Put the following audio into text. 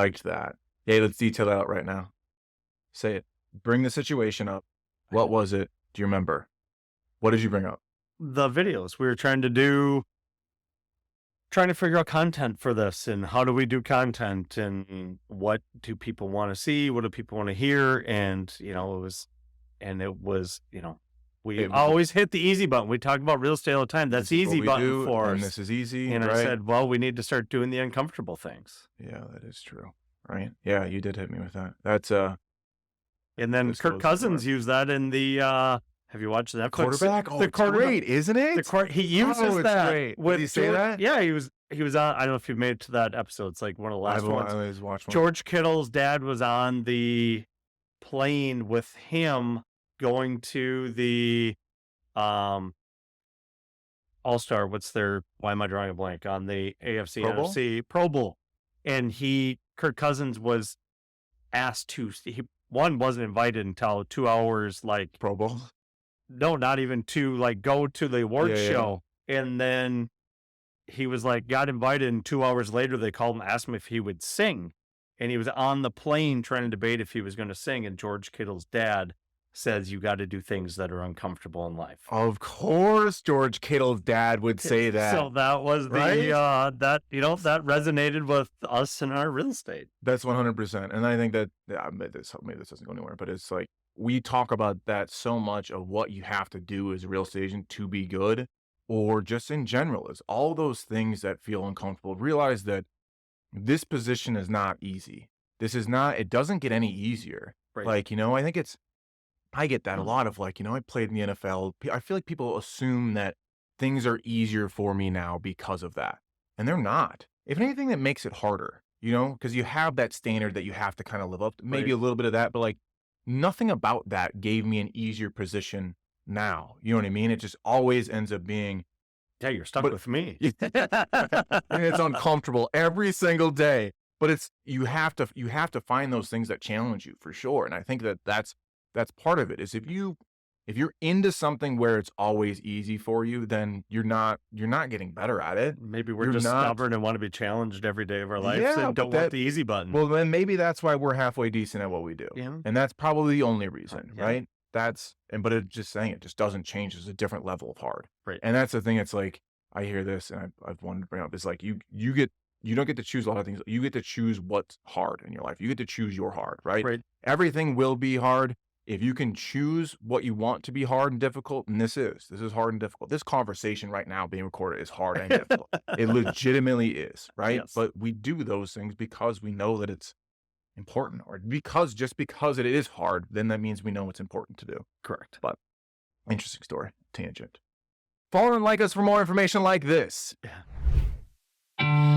liked that. Hey, let's detail that out right now. Say it. Bring the situation up. What was it? Do you remember? What did you bring up? The videos. We were trying to figure out content for this, and how do we do content, and what do people want to see? What do people want to hear? And, it was, we always hit the easy button. We talk about real estate all the time. That's the easy button for us. And this is easy. And right? I said, well, we need to start doing the uncomfortable things. Yeah, that is true. Right. Yeah, you did hit me with that. That's and then Kirk Cousins used that in the have you watched that quarterback? Oh, it's great, isn't it? He uses that. Great. Did he say that? Yeah, he was on. I don't know if you made it to that episode. It's like one of the last ones. I always watch one. George Kittle's dad was on the plane with him going to the All-Star. Why am I drawing a blank on the AFC NFC Pro Bowl? And Kirk Cousins was asked to. He wasn't invited until 2 hours Pro Bowl. No, not even to go to the awards show. And then he was got invited, and 2 hours later they called him, asked him if he would sing. And he was on the plane trying to debate if he was going to sing. And George Kittle's dad says, you got to do things that are uncomfortable in life. Of course, George Kittle's dad would say that. So that was that resonated with us in our real estate. That's 100%. And I think that maybe this doesn't go anywhere, but it's we talk about that so much of what you have to do as a real estate agent to be good, or just in general, is all those things that feel uncomfortable. Realize that this position is not easy. It doesn't get any easier. Right. I think I get that a lot of I played in the NFL. I feel like people assume that things are easier for me now because of that. And they're not. If anything, that makes it harder, because you have that standard that you have to kind of live up to. Maybe a little bit of that, but nothing about that gave me an easier position now. You know what I mean? It just always ends up being, yeah, you're stuck with me. And it's uncomfortable every single day. But you have to find those things that challenge you for sure. And I think that's part of it. Is if you're into something where it's always easy for you, then you're not getting better at it. Maybe we're just stubborn and want to be challenged every day of our lives and don't want the easy button. Well, then maybe that's why we're halfway decent at what we do. Yeah. And that's probably the only reason, right? But it's just saying it just doesn't change. There's a different level of hard. Right. And that's the thing. It's I hear this and I've wanted to bring up is you don't get to choose a lot of things. You get to choose what's hard in your life. You get to choose your hard, right? Right. Everything will be hard. If you can choose what you want to be hard and difficult, and this is hard and difficult. This conversation right now being recorded is hard and difficult. It legitimately is, right? Yes. But we do those things because we know that it's important, or because it is hard, then that means we know it's important to do. Correct. But interesting story, tangent. Follow and like us for more information like this. Yeah.